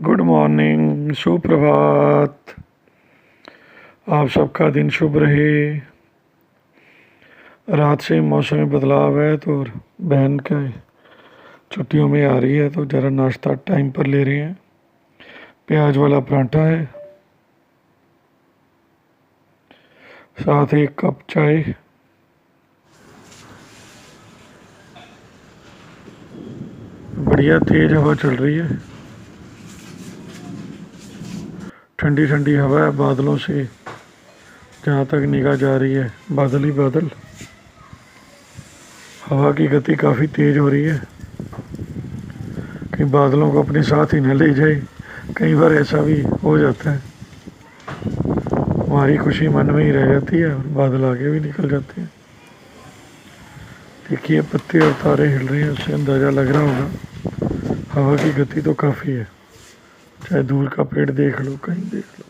Good morning, सुप्रभात। आप सबका दिन शुभ रहे। रात से मौसम में बदलाव है तो बहन के छुट्टियों में आ रही है तो ज़रा नाश्ता टाइम पर ले रहे हैं। प्याज वाला पराठा है, साथ एक कप चाय। बढ़िया तेज़ हवा चल रही है, ठंडी ठंडी हवा है। बादलों से जहाँ तक निगाह जा रही है बादल ही बादल। हवा की गति काफ़ी तेज़ हो रही है, कहीं बादलों को अपने साथ ही न ले जाए। कई बार ऐसा भी हो जाता है, हमारी खुशी मन में ही रह जाती है और बादल आगे भी निकल जाते हैं। देखिए पत्ते और तारे हिल रहे हैं, उससे अंदाज़ा लग रहा होगा हवा की गति तो काफ़ी है। चाहे दूर का पेड़ देख लो, कहीं देख लो।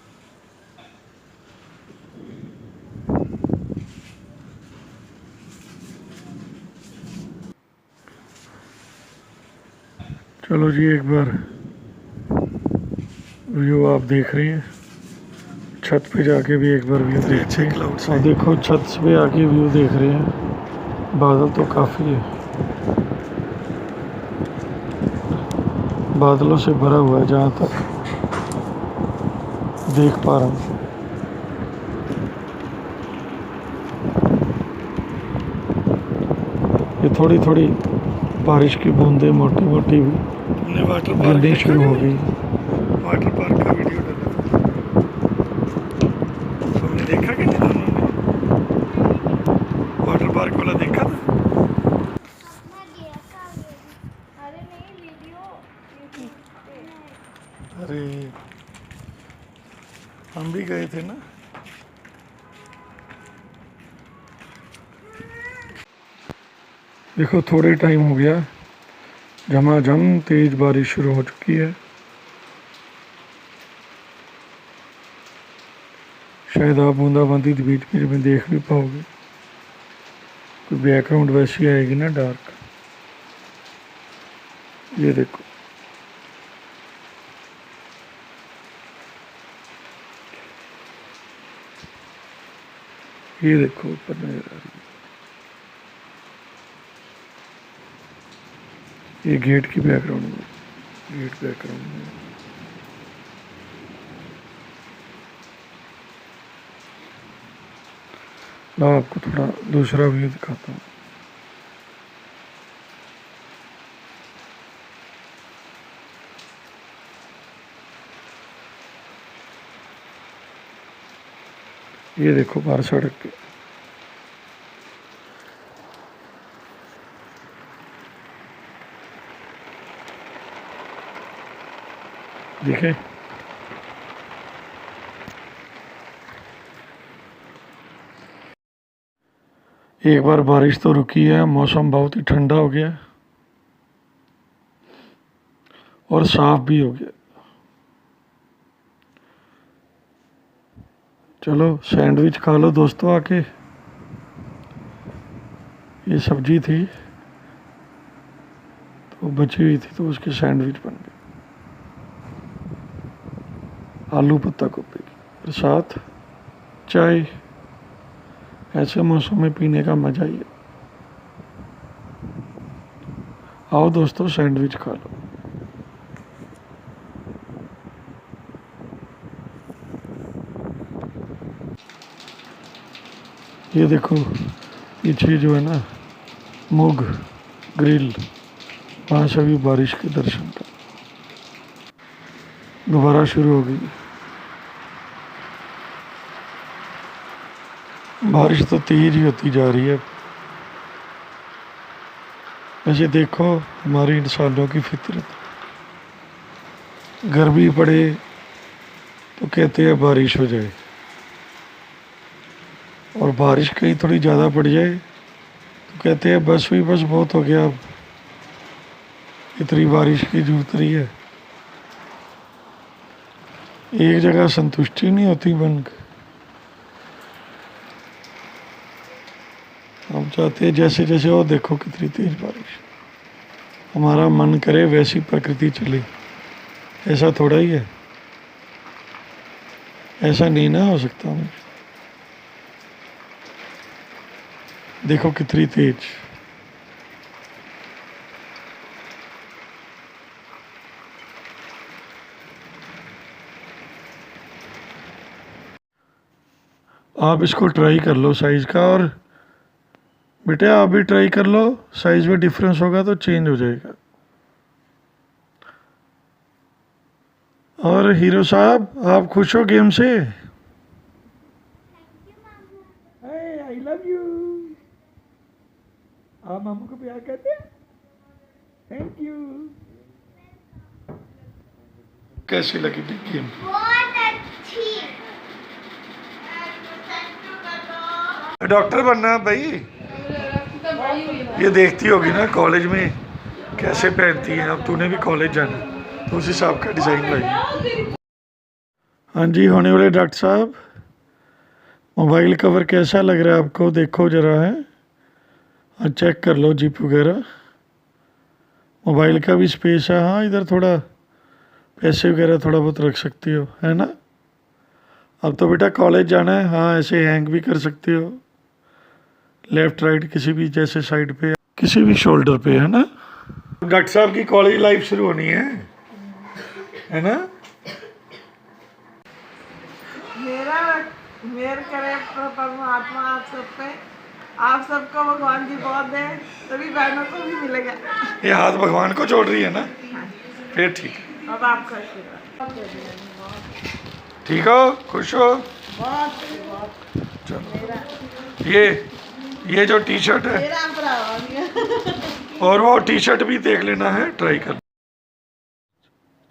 चलो जी, एक बार व्यू आप देख रहे हैं, छत पे जाके भी एक बार व्यू देखते हैं। और देखो छत पे आके व्यू देख रहे हैं, बादल तो काफ़ी है, बादलों से भरा हुआ है जहाँ तक देख पा रहा हूँ। ये थोड़ी थोड़ी बारिश की बूंदें मोटी मोटी गिरनी शुरू हो गई। वाटर पार्क का वीडियो डाला, तुमने देखा कि नहीं? दोनों ने वाटर पार्क वाला देखा था? अरे हम भी गए थे ना। देखो थोड़े टाइम हो गया, झमाझम तेज बारिश शुरू हो चुकी है। शायद आप बूंदाबांदी बीच बीच में देख भी पाओगे, कोई बैकग्राउंड वैसी आएगी ना डार्क। ये देखो, ये देखो ऊपर नजर आ रही है। ये गेट की बैकग्राउंड में, गेट बैकग्राउंड में। मैं आपको थोड़ा दूसरा व्यू दिखाता हूँ। ये देखो बाहर सड़क पे, देखे एक बार बारिश तो रुकी है, मौसम बहुत ही ठंडा हो गया और साफ भी हो गया। चलो सैंडविच खा लो दोस्तों आके। ये सब्जी थी तो बची हुई थी तो उसके सैंडविच बन गए, आलू पत्ता गोभी की, और साथ चाय। ऐसे मौसम में पीने का मजा ही है। आओ दोस्तों सैंडविच खा लो। ये देखो पीछे जो है ना मुग ग्रिल, वहाँ से भी बारिश के दर्शन का दोबारा शुरू हो गई। बारिश तो तेज ही होती जा रही है। वैसे देखो हमारे इंसानों की फितरत, गर्मी पड़े तो कहते हैं बारिश हो जाए, और बारिश कहीं थोड़ी ज़्यादा पड़ जाए तो कहते हैं बस भी बस बहुत हो गया, अब इतनी बारिश की जरूरत नहीं है। एक जगह संतुष्टि नहीं होती मन की। हम चाहते हैं जैसे जैसे वो देखो कितनी तेज बारिश, हमारा मन करे वैसी प्रकृति चले। ऐसा थोड़ा ही है, ऐसा नहीं ना हो सकता। मैं देखो कितनी तेज। आप इसको ट्राई कर लो साइज का, और बेटे आप भी ट्राई कर लो, साइज में डिफरेंस होगा तो चेंज हो जाएगा। और हीरो साहब आप खुश हो गेम से? I love you. आप मामू को प्यार करते हैं? Thank you. कैसी लगी बिग गेम? बहुत अच्छी। डॉक्टर बनना भाई। ये देखती होगी ना कॉलेज में कैसे पहनती है। अब तूने भी कॉलेज जाना, तो उस हिसाब का डिज़ाइन लाई। हाँ जी, होने वाले डॉक्टर साहब, मोबाइल कवर कैसा लग रहा है आपको? देखो ज़रा है, और चेक कर लो जिप वगैरह। मोबाइल का भी स्पेस है, हाँ इधर थोड़ा पैसे वगैरह थोड़ा बहुत रख सकती हो, है ना? अब तो बेटा कॉलेज जाना है, हाँ ऐसे हैंग भी कर सकते हो, लेफ़्ट राइट किसी भी जैसे साइड पे, किसी भी शोल्डर पे, है ना? डॉक्टर साहब की कॉलेज लाइफ शुरू होनी है ना? मेरा मेर करे परमात्मा आप सब पे, आप सबको भगवान जी बहुत दे, तभी बहनों को भी मिलेगा। ये हाथ भगवान को जोड़ रही है ना, फिर ठीक है। अब आपका आशीर्वाद। ठीक हो, खुश हो? बहुत बहुत चलो ये जो टी शर्ट है, मेरा भरा और वो टी शर्ट भी देख लेना है, ट्राई कर।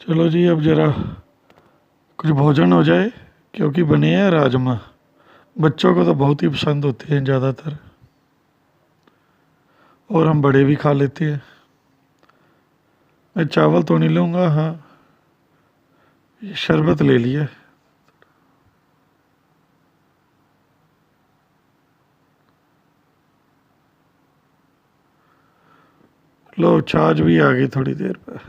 चलो जी अब ज़रा कुछ भोजन हो जाए, क्योंकि बने हैं राजमा। बच्चों को तो बहुत ही पसंद होते हैं ज़्यादातर, और हम बड़े भी खा लेते हैं। मैं चावल तो नहीं लूँगा, हाँ ये शरबत ले लिया। लो छाछ भी आ गई थोड़ी देर बाद।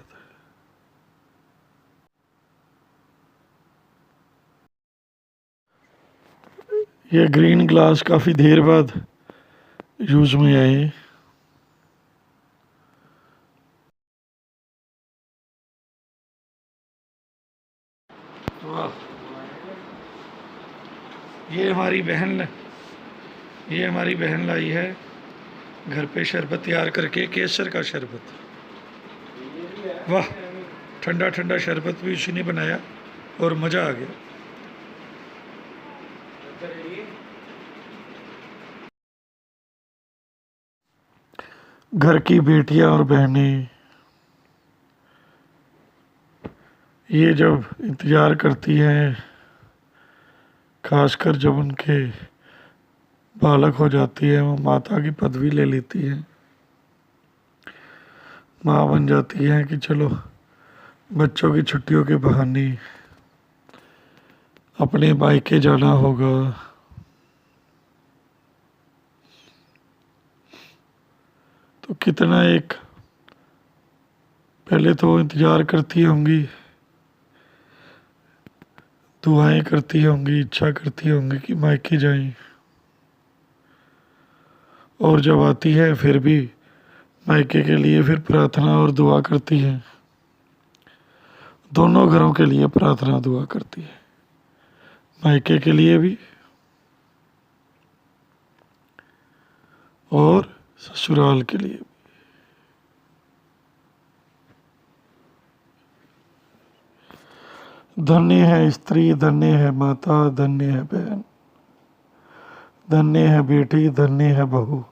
ये ग्रीन ग्लास काफ़ी देर बाद यूज़ में आए। वाह, ये हमारी बहन लाई है घर पे शरबत तैयार करके, केसर का शरबत। वाह, ठंडा ठंडा शरबत भी उसी ने बनाया और मज़ा आ गया। घर की बेटियां और बहनें ये जब इंतज़ार करती हैं, खासकर जब उनके बालक हो जाती है, वो माता की पदवी ले लेती है, माँ बन जाती हैं कि चलो बच्चों की छुट्टियों के बहाने अपने मायके जाना होगा। तो कितना एक पहले तो इंतज़ार करती होंगी, दुआएं करती होंगी, इच्छा करती होंगी कि मायके जाएं, और जब आती है फिर भी मायके के लिए फिर प्रार्थना और दुआ करती है। दोनों घरों के लिए प्रार्थना दुआ करती है, मायके के लिए भी और ससुराल के लिए भी। धन्य है स्त्री, धन्य है माता, धन्य है बहन, धन्य है बेटी, धन्य है बहू।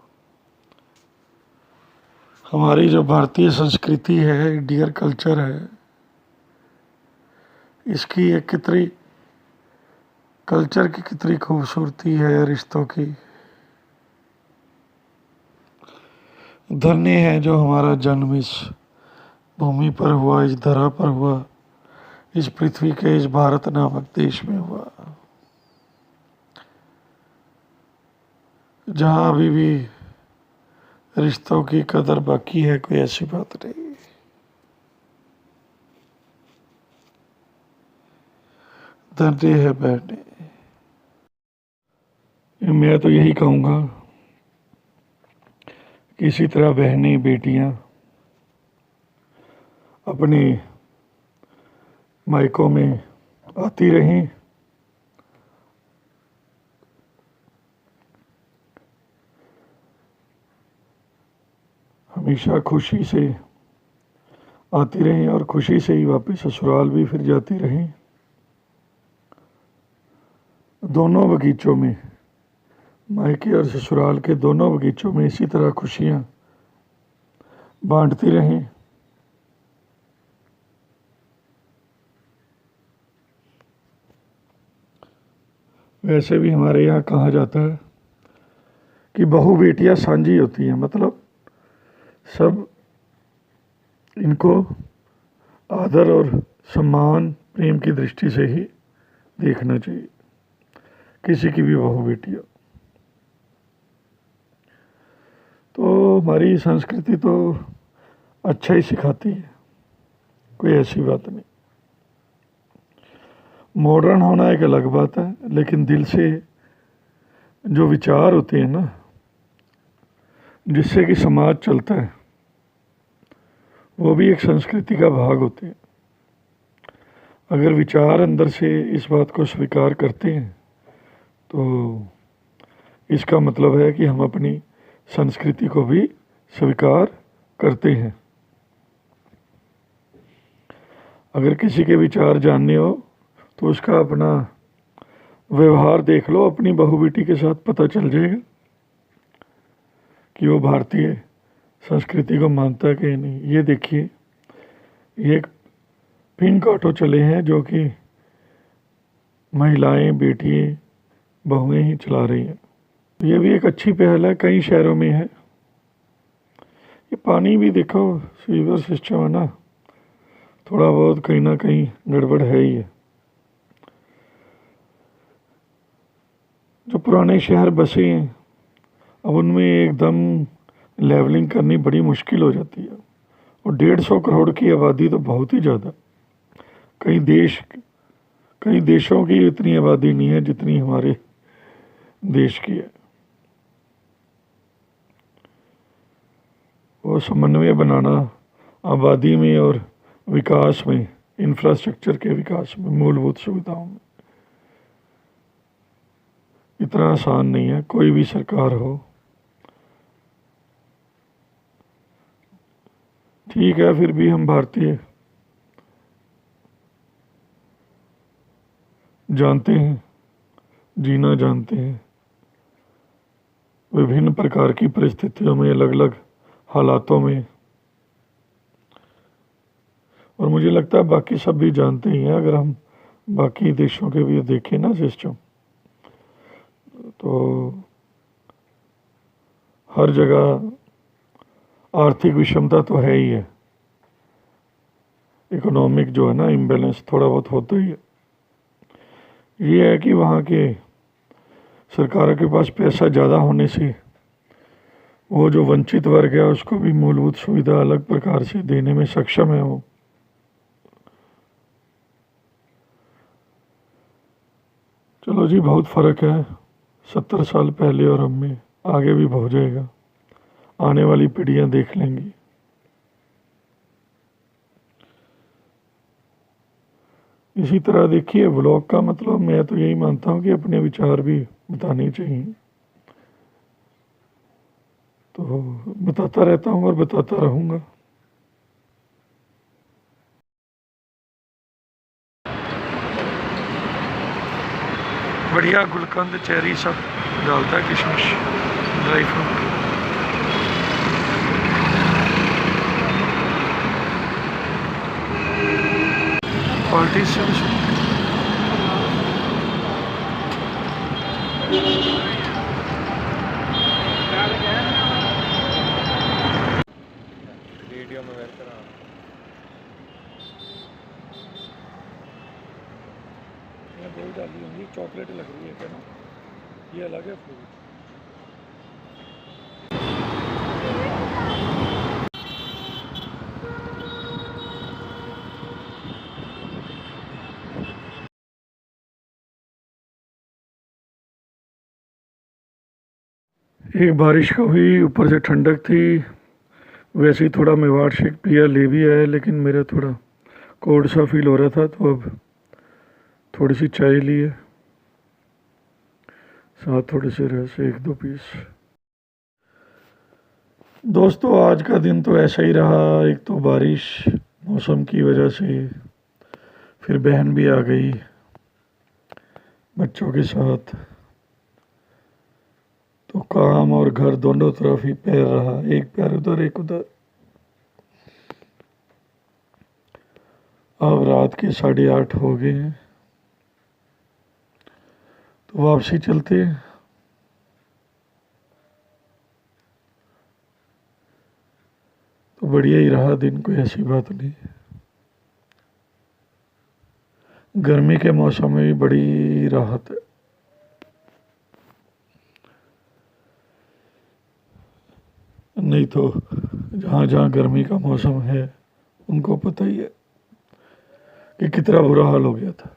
हमारी जो भारतीय संस्कृति है, इंडियन कल्चर है, इसकी एक कितनी कल्चर की कितनी खूबसूरती है रिश्तों की। धन्य है जो हमारा जन्म इस भूमि पर हुआ, इस धरा पर हुआ, इस पृथ्वी के इस भारत नामक देश में हुआ, जहाँ अभी भी रिश्तों की कदर बाकी है। कोई ऐसी बात नहीं। धन्य है बहनें। मैं तो यही कहूँगा कि इसी तरह बहनें बेटियाँ अपने मायकों में आती रहें, हमेशा खुशी से आती रहें और खुशी से ही वापस ससुराल भी फिर जाती रहें। दोनों बगीचों में, मायके और ससुराल के दोनों बगीचों में इसी तरह खुशियाँ बांटती रहें। वैसे भी हमारे यहाँ कहा जाता है कि बहू बेटियाँ सांझी होती हैं, मतलब सब इनको आदर और सम्मान प्रेम की दृष्टि से ही देखना चाहिए, किसी की भी बहू बेटियाँ। तो हमारी संस्कृति तो अच्छा ही सिखाती है, कोई ऐसी बात नहीं। मॉडर्न होना एक अलग बात है, लेकिन दिल से जो विचार होते हैं ना, जिससे कि समाज चलता है, वो भी एक संस्कृति का भाग होते हैं। अगर विचार अंदर से इस बात को स्वीकार करते हैं तो इसका मतलब है कि हम अपनी संस्कृति को भी स्वीकार करते हैं। अगर किसी के विचार जानने हो तो उसका अपना व्यवहार देख लो, अपनी बहू बेटी के साथ पता चल जाएगा कि वो भारतीय संस्कृति को मानता है कि नहीं। ये देखिए, ये एक पिंक ऑटो चले हैं जो कि महिलाएं, बेटियां, बहुएं ही चला रही हैं। ये भी एक अच्छी पहल है, कई शहरों में है। ये पानी भी देखो, सीवर सिस्टम है ना, थोड़ा बहुत कहीं ना कहीं गड़बड़ है ही है। जो पुराने शहर बसे हैं, अब उनमें एकदम लेवलिंग करनी बड़ी मुश्किल हो जाती है। और 150 करोड़ की आबादी तो बहुत ही ज़्यादा। कई देशों की इतनी आबादी नहीं है जितनी हमारे देश की है। वो समन्वय बनाना आबादी में और विकास में, इंफ्रास्ट्रक्चर के विकास में, मूलभूत सुविधाओं में, इतना आसान नहीं है। कोई भी सरकार हो, ठीक है, फिर भी हम भारतीय जानते हैं, जीना जानते हैं। विभिन्न प्रकार की परिस्थितियों में, अलग अलग हालातों में, और मुझे लगता है बाकी सब भी जानते ही हैं। अगर हम बाकी देशों के भी देखें ना सिस्टम, तो हर जगह आर्थिक विषमता तो है ही है। इकोनॉमिक जो है ना इम्बैलेंस थोड़ा बहुत होता ही है। ये है कि वहाँ के सरकारों के पास पैसा ज़्यादा होने से वो जो वंचित वर्ग है उसको भी मूलभूत सुविधा अलग प्रकार से देने में सक्षम है वो। चलो जी, बहुत फ़र्क है 70 साल पहले और अब में, आगे भी हो जाएगा, आने वाली पीढ़ियाँ देख लेंगी। इसी तरह देखिए, व्लॉग का मतलब मैं तो यही मानता हूँ कि अपने विचार भी बताने चाहिए। तो बताता रहता हूँ और बताता रहूँगा। बढ़िया गुलकंद, चेरी सब डालता है, किशमिश, ड्राई फ्रूट। क्वालिटी से वीडियो में वेट करा। दो डाली होंगी, चॉकलेट लग रही है क्या ना, ये अलग है फ्रूट। एक बारिश का हुई, ऊपर से ठंडक थी। वैसे ही थोड़ा मेवाड़ शेक पिया, ले भी आया, लेकिन मेरा थोड़ा कोल्ड सा फील हो रहा था, तो अब थोड़ी सी चाय ली है, साथ थोड़े से रस, 1-2 पीस। दोस्तों आज का दिन तो ऐसा ही रहा। एक तो बारिश मौसम की वजह से, फिर बहन भी आ गई बच्चों के साथ, तो काम और घर दोनों तरफ ही पैर रहा, एक पैर उधर एक उधर। अब रात के 8:30 हो गए हैं, तो वापसी चलते हैं। तो बढ़िया ही रहा दिन, कोई ऐसी बात नहीं। गर्मी के मौसम में भी बड़ी राहत है। नहीं तो जहाँ जहाँ गर्मी का मौसम है उनको पता ही है कि कितना बुरा हाल हो गया था।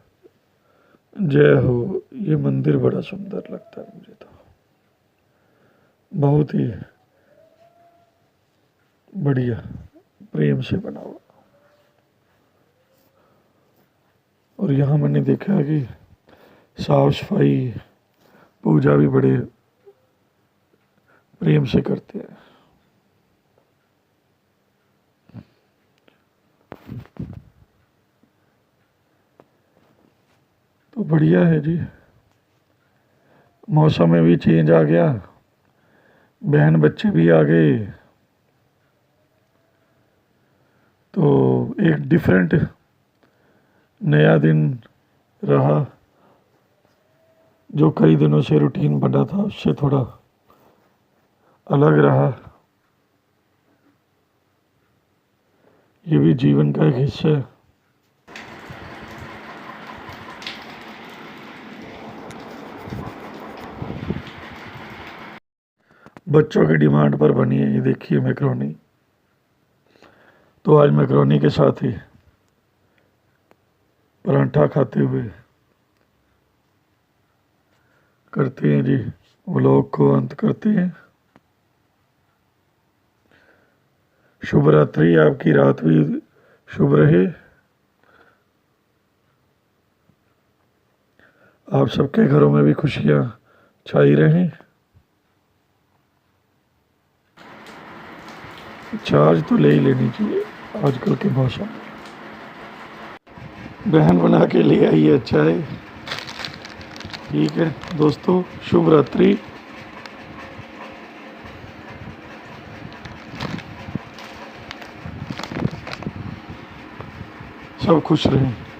जय हो। ये मंदिर बड़ा सुंदर लगता है मुझे, तो बहुत ही बढ़िया, प्रेम से बना हुआ। और यहाँ मैंने देखा कि साफ सफाई, पूजा भी बड़े प्रेम से करते हैं। तो बढ़िया है जी। मौसम में भी चेंज आ गया, बहन बच्चे भी आ गए, तो एक डिफरेंट नया दिन रहा। जो कई दिनों से रूटीन बना था उससे थोड़ा अलग रहा। ये भी जीवन का एक हिस्सा है। बच्चों की डिमांड पर बनी है, ये देखिए मैकरोनी। तो आज मैकरोनी के साथ ही परांठा खाते हुए करते हैं जी व्लॉग को अंत करते हैं। शुभ रात्रि, आपकी रात भी शुभ रहे। आप सबके घरों में भी खुशियां छाई रहें। चार्ज तो ले ही लेनी चाहिए आजकल के मौसम में। बहन बना के ले आई है चाय। ठीक है दोस्तों, शुभ रात्रि। सब खुश रहें।